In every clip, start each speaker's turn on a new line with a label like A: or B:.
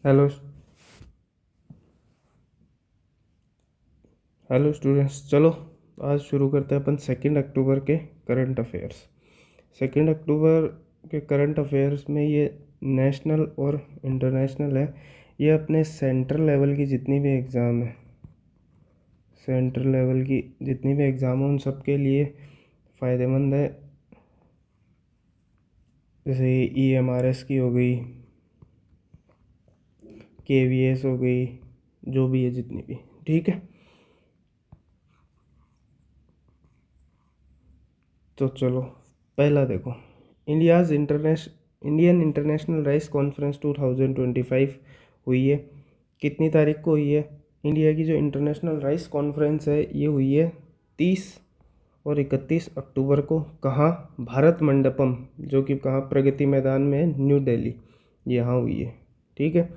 A: Hello hello students, चलो आज शुरू करते हैं अपन 2 अक्टूबर के करंट अफेयर्स। 2 अक्टूबर के करंट अफेयर्स में ये नेशनल और इंटरनेशनल है। ये अपने सेंट्रल लेवल की जितनी भी एग्ज़ाम है, सेंट्रल लेवल की जितनी भी एग्ज़ाम है उन सब के लिए फ़ायदेमंद है। जैसे EMRS की हो गई, KVS हो गई, जो भी है जितनी भी, ठीक है। तो चलो पहला देखो, इंडियन इंटरनेशनल राइस कॉन्फ्रेंस 2025 हुई है। कितनी तारीख को हुई है? इंडिया की जो इंटरनेशनल राइस कॉन्फ्रेंस है ये हुई है 30 और 31 अक्टूबर को। कहाँ? भारत मंडपम, जो कि कहाँ? प्रगति मैदान में है, न्यू दिल्ली, यहाँ हुई है, ठीक है।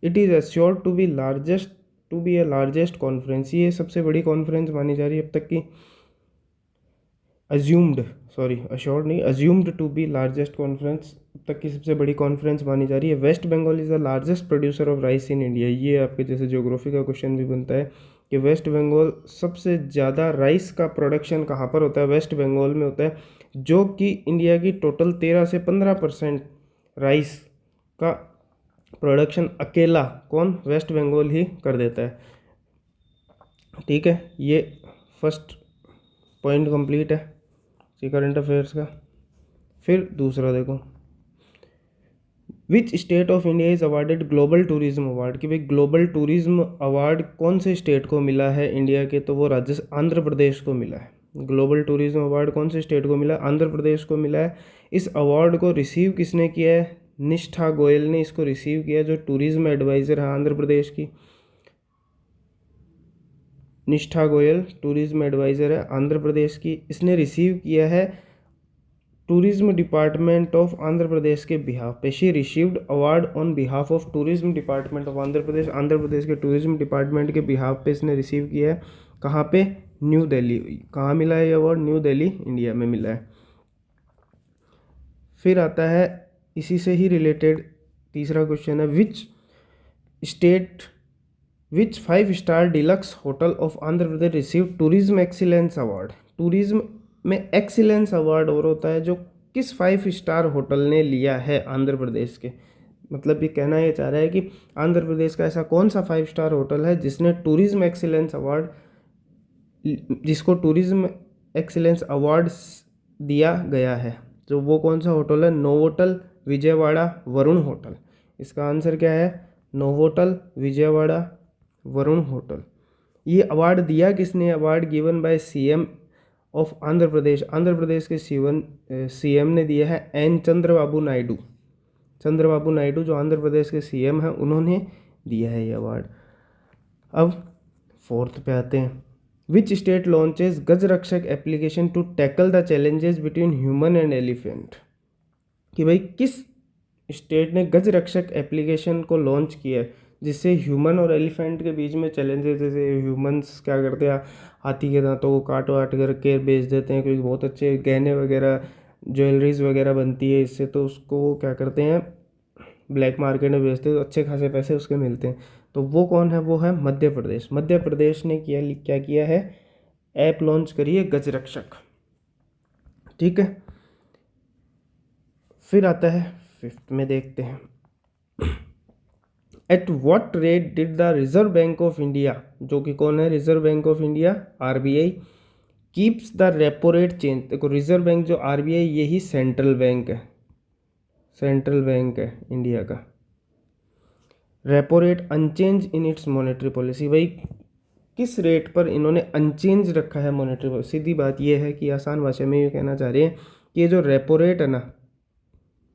A: It is assured to be a largest conference. ये सबसे बड़ी कॉन्फ्रेंस मानी जा रही है अब तक की। अश्योर्ड नहीं, assumed to be largest conference, अब तक की सबसे बड़ी कॉन्फ्रेंस मानी जा रही है। West Bengal is the largest producer of rice in India. ये आपके जैसे ज्योग्राफी का क्वेश्चन भी बनता है कि वेस्ट बंगाल सबसे ज़्यादा राइस का प्रोडक्शन कहाँ पर होता है? वेस्ट बंगाल में होता है, जो कि इंडिया की टोटल 13 से 15% राइस का प्रोडक्शन अकेला कौन? वेस्ट बंगाल ही कर देता है, ठीक है। ये फर्स्ट पॉइंट कंप्लीट है करंट अफेयर्स का। फिर दूसरा देखो, which state of India is awarded global tourism award. कि भाई ग्लोबल टूरिज्म अवार्ड कौन से स्टेट को मिला है इंडिया के? तो वो आंध्र प्रदेश को मिला है। ग्लोबल टूरिज्म अवार्ड कौन से स्टेट को मिला? आंध्र प्रदेश को मिला है। इस अवार्ड को रिसीव किसने किया है? निष्ठा गोयल ने इसको रिसीव किया, जो टूरिज्म एडवाइज़र है आंध्र प्रदेश की। निष्ठा गोयल टूरिज्म एडवाइज़र है आंध्र प्रदेश की। इसने रिसीव किया है tourism department of Andhra Pradesh के बिहाफ पे। She received award on behalf of tourism department of Andhra Pradesh. Andhra Pradesh के टूरिज्म डिपार्टमेंट के बिहाफ पे इसने रिसीव किया है। कहाँ पे? न्यू दिल्ली। कहाँ मिला है ये अवार्ड? न्यू दिल्ली, इंडिया में मिला है। फिर आता है इसी से ही रिलेटेड तीसरा क्वेश्चन है, विच 5 star deluxe hotel of Andhra Pradesh receive tourism excellence award. Tourism में एक्सीलेंस अवार्ड और होता है जो किस 5 स्टार होटल ने लिया है आंध्र प्रदेश के। मतलब ये कहना ये चाह रहा है कि आंध्र प्रदेश का ऐसा कौन सा 5 स्टार होटल है जिसने टूरिज्म एक्सीलेंस अवार्ड, जिसको टूरिज्म एक्सीलेंस अवार्ड दिया गया है। तो वो कौन सा होटल है? Novotel Vijayawada Varun hotel. इसका आंसर क्या है? Novotel Vijayawada Varun hotel. ये अवार्ड दिया किसने? Award given by CM of Andhra Pradesh. Andhra Pradesh के CM ने दिया है एन चंद्रबाबू नायडू। चंद्रबाबू नायडू जो आंध्र प्रदेश के CM हैं, उन्होंने दिया है ये अवार्ड। अब फोर्थ पे आते हैं, which state launches Gaj Rakshak application to tackle the challenges between human and elephant. कि भाई किस स्टेट ने गज रक्षक एप्लीकेशन को लॉन्च किया है जिससे ह्यूमन और एलिफेंट के बीच में चैलेंजेस, जैसे ह्यूमंस क्या करते हैं, हाथी के दांतों को काट वाट करके बेच देते हैं, क्योंकि बहुत अच्छे गहने वगैरह ज्वेलरीज वगैरह बनती है इससे, तो उसको वो क्या करते हैं, ब्लैक मार्केट में बेचते हैं, तो अच्छे खासे पैसे उसके मिलते हैं। तो वो कौन है? वो है मध्य प्रदेश। मध्य प्रदेश ने क्या किया है? ऐप लॉन्च करी है गज रक्षक, ठीक है। फिर आता है फिफ्थ में, देखते हैं, at what rate did the reserve bank of India, जो कि कौन है? Reserve bank of India, RBI, keeps the repo rate change. देखो रिजर्व बैंक जो RBI, यही सेंट्रल बैंक है, सेंट्रल बैंक है इंडिया का। Repo rate unchanged in its monetary policy. भाई किस रेट पर इन्होंने अनचेंज रखा है मॉनेटरी पॉलिसी? सीधी बात यह है कि आसान भाषा में ये कहना चाह रहे हैं कि ये जो रेपो रेट है ना,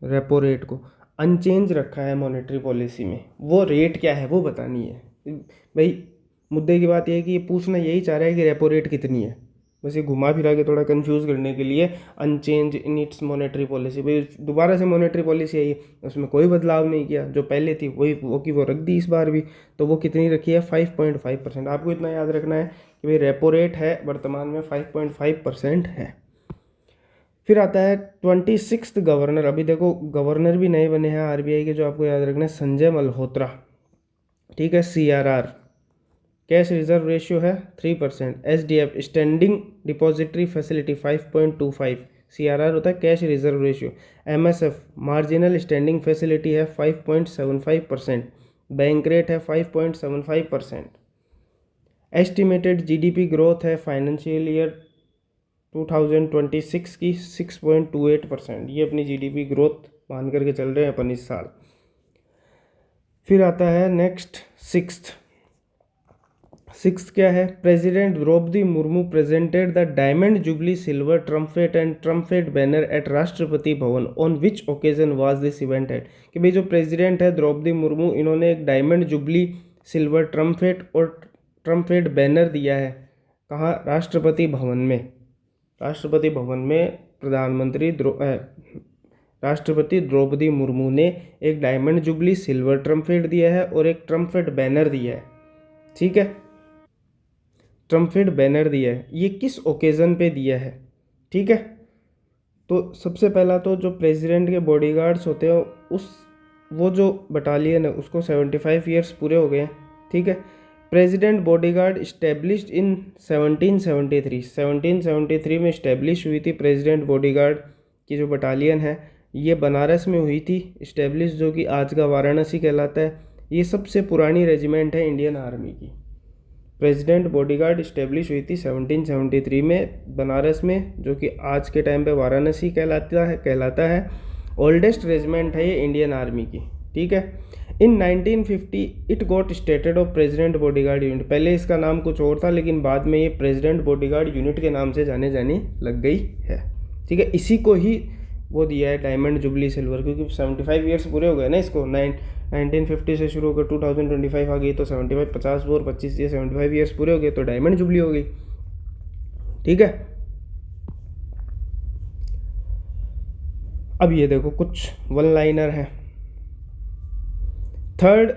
A: रेपो रेट को अनचेंज रखा है मॉनेटरी पॉलिसी में, वो रेट क्या है वो बतानी है। भाई मुद्दे की बात यह है कि ये पूछना यही चाह रहा है कि रेपो रेट कितनी है, बस ये घुमा फिरा के थोड़ा कंफ्यूज करने के लिए unchanged in its monetary policy. भाई दोबारा से मॉनेटरी पॉलिसी आई है, उसमें कोई बदलाव नहीं किया, जो पहले थी वही वो की वो रख दी इस बार भी। तो वो कितनी रखी है? 5.5%। आपको इतना याद रखना है कि भाई रेपो रेट है वर्तमान में 5.5% है। फिर आता है 26th गवर्नर। अभी देखो गवर्नर भी नए बने हैं RBI के, जो आपको याद रखना है, संजय मल्होत्रा। ठीक है। CRR कैश रिजर्व रेशियो है 3%। SDF standing depository facility 5.25। CRR होता है cash reserve ratio. MSF marginal standing facility है 5.75%। बैंक रेट है 5.75%। एस्टिमेटेड GDP ग्रोथ है फाइनेंशियल ईयर 2026 की 6.28%। ये अपनी GDP ग्रोथ मान करके चल रहे हैं अपन इस साल। फिर आता है नेक्स्ट सिक्स्थ क्या है? President Draupadi Murmu presented the diamond jubilee silver trumpet and trumpet banner at Rashtrapati Bhavan on which occasion was this event at? कि भाई जो प्रेसिडेंट है द्रौपदी मुर्मू, इन्होंने एक डायमंड जुबली सिल्वर ट्रम्पेट और ट्रम्पेट बैनर दिया है। कहाँ? राष्ट्रपति भवन में। राष्ट्रपति भवन में राष्ट्रपति द्रौपदी मुर्मू ने एक डायमंड जुबली सिल्वर ट्रम्पेट दिया है और एक ट्रम्पेट बैनर दिया है। ठीक है, ट्रम्पेट बैनर दिया है। ये किस ओकेज़न पे दिया है? ठीक है, तो सबसे पहला तो जो प्रेसिडेंट के बॉडीगार्ड्स होते हैं वो जो बटालियन है उसको 75 ईयर्स पूरे हो गए हैं। ठीक है, प्रेसिडेंट बॉडीगार्ड इस्टेब्लिश्ड इन 1773 में इस्टेब्लिश हुई थी। प्रेसिडेंट बॉडीगार्ड की जो बटालियन है ये बनारस में हुई थी इस्टेब्लिश, जो कि आज का वाराणसी कहलाता है। ये सबसे पुरानी रेजिमेंट है इंडियन आर्मी की। प्रेसिडेंट बॉडीगार्ड इस्टेब्लिश हुई थी 1773 में बनारस में, जो कि आज के टाइम पे वाराणसी कहलाता है। ओल्डेस्ट रेजिमेंट है ये इंडियन आर्मी की। ठीक है, इन 1950 it got stated of president bodyguard unit. पहले इसका नाम कुछ और था, लेकिन बाद में ये प्रेसिडेंट बॉडीगार्ड यूनिट के नाम से जाने लग गई है। ठीक है, इसी को ही वो दिया है डायमंड जुबली सिल्वर, क्योंकि 75 ईयर्स पूरे हो गए ना इसको। 1950 से शुरू होकर 2025 आ गई, तो 75 50 और 25 ये 75 ईयर्स पूरे हो गए, तो डायमंड जुबली हो गई। ठीक है, अब ये देखो कुछ वन लाइनर है। Third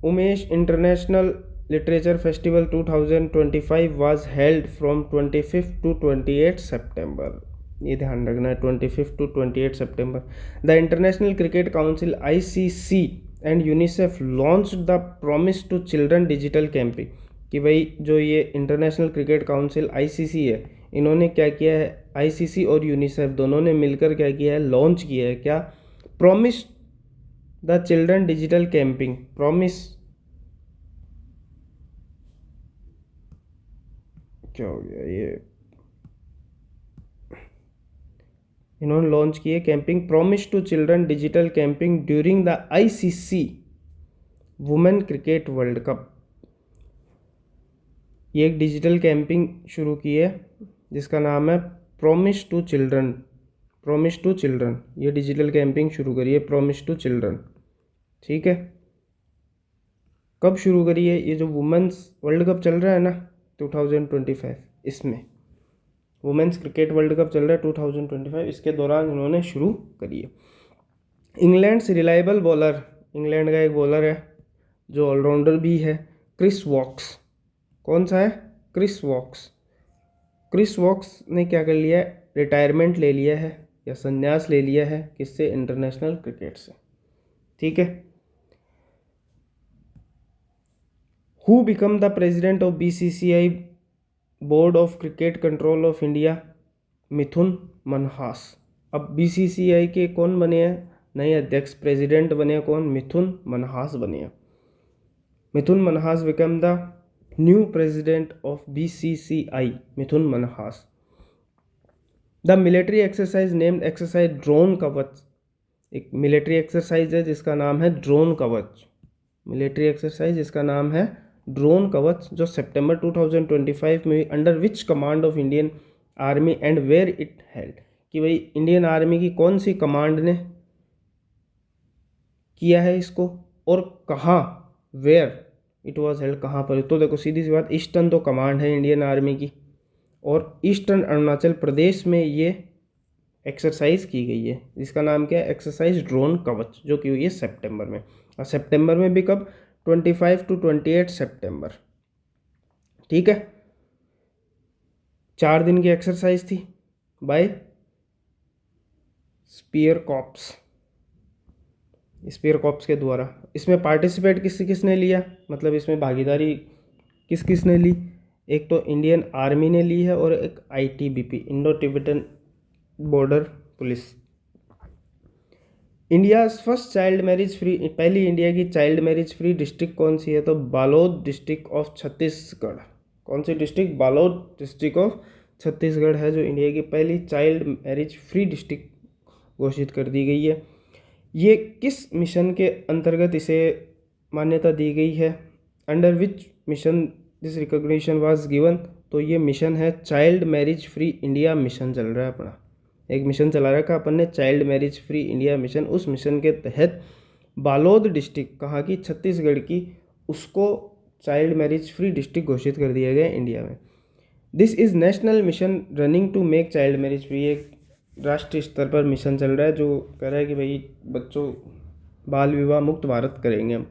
A: Umesh international literature festival 2025 was held from 25 to 28 सितंबर। ये ध्यान रखना है, 25 to 28 सितंबर। The international cricket council ICC and UNICEF launch the promise to children digital campaign. कि भाई जो ये इंटरनेशनल क्रिकेट काउंसिल ICC है, इन्होंने क्या किया है? ICC और यूनिसेफ दोनों ने मिलकर क्या किया है? लॉन्च किया है क्या? Promise the children digital campaign. Promise क्या हो गया ये? इन्होंने लॉन्च की है campaign promise to children digital campaign during the ICC women cricket world cup. ये एक डिजिटल कैंपिंग शुरू की है जिसका नाम है promise to children. Promise to children, ये डिजिटल कैंपिंग शुरू करी है प्रॉमिस टू चिल्ड्रन। ठीक है, कब शुरू करी है? ये जो वुमेन्स वर्ल्ड कप चल रहा है ना 2025, इसमें वुमेन्स क्रिकेट वर्ल्ड कप चल रहा है 2025, इसके दौरान इन्होंने शुरू करी है। इंग्लैंड से रिलायबल बॉलर, इंग्लैंड का एक बॉलर है जो ऑलराउंडर भी है, क्रिस वॉक्स। कौन सा है? Chris Woakes. क्रिस वॉक्स ने क्या कर लिया है? रिटायरमेंट ले लिया है या संन्यास ले लिया है। किससे? इंटरनेशनल क्रिकेट से। ठीक है, who become the president of BCCI board of cricket control of India? Mithun Manhas. अब BCCI के कौन बने हैं नए अध्यक्ष? प्रेसिडेंट बने हैं कौन? मिथुन मनहास बने हैं। Mithun Manhas become the new president of BCCI। Mithun Manhas. The military exercise named exercise drone Kavach. एक मिलिट्री एक्सरसाइज है जिसका नाम है ड्रोन कवच। मिलिट्री एक्सरसाइज जिसका नाम है ड्रोन कवच, जो सितंबर 2025 में under which command of Indian army and where it held. कि भाई इंडियन आर्मी की कौन सी कमांड ने किया है इसको और कहाँ? वेयर इट वाज हेल्ड, कहाँ पर? तो देखो सीधी सी बात, ईस्टर्न तो कमांड है इंडियन आर्मी की, और ईस्टर्न अरुणाचल प्रदेश में ये एक्सरसाइज की गई है जिसका नाम क्या है? एक्सरसाइज ड्रोन कवच, जो कि हुई है सितंबर में। और सितंबर में भी कब? 25 to 28 सितंबर। ठीक है, 4 दिन की एक्सरसाइज थी by spear corps. Spear corps के द्वारा। इसमें पार्टिसिपेट किसने लिया, मतलब इसमें भागीदारी किस किस ने ली? एक तो इंडियन आर्मी ने ली है और एक ITBP, Indo Tibetan border police. India first child marriage free, पहली इंडिया की चाइल्ड मैरिज फ्री डिस्ट्रिक्ट कौन सी है? तो बालोद डिस्ट्रिक्ट ऑफ छत्तीसगढ़। कौन सी district? Balod district of Chhattisgarh है जो इंडिया की पहली चाइल्ड मैरिज फ्री डिस्ट्रिक्ट घोषित कर दी गई है। ये किस मिशन के अंतर्गत इसे मान्यता दी गई है? Under which mission this recognition was given? तो ये मिशन है child marriage free India mission चल रहा है अपना, एक मिशन चला रखा अपन ने child marriage free India mission. उस मिशन के तहत बालोद डिस्ट्रिक्ट, कहाँ की? छत्तीसगढ़ की, उसको चाइल्ड मैरिज फ्री डिस्ट्रिक्ट घोषित कर दिया गया इंडिया में। This is national mission running to make child marriage free, एक राष्ट्रीय स्तर पर मिशन चल रहा है जो कह रहा है कि भाई बच्चों बाल विवाह मुक्त भारत करेंगे हम।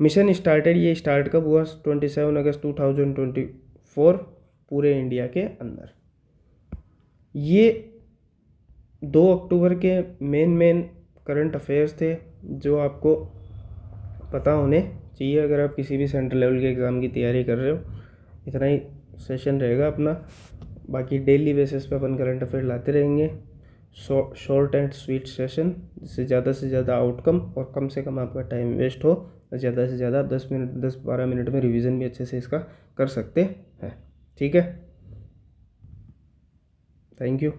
A: मिशन स्टार्टेड, ये स्टार्ट कब हुआ? 27 अगस्त 2024 पूरे इंडिया के अंदर। ये 2 अक्टूबर के मेन करंट अफेयर्स थे जो आपको पता होने चाहिए अगर आप किसी भी सेंट्रल लेवल के एग्ज़ाम की तैयारी कर रहे हो। इतना ही सेशन रहेगा अपना, बाकी डेली बेसिस पे अपन करंट अफेयर लाते रहेंगे, शॉर्ट एंड स्वीट सेशन, जिससे ज़्यादा से ज़्यादा आउटकम और कम से कम आपका टाइम वेस्ट हो। ज़्यादा से ज़्यादा आप 10-12 मिनट में रिवीजन भी अच्छे से इसका कर सकते हैं। ठीक है, थैंक यू।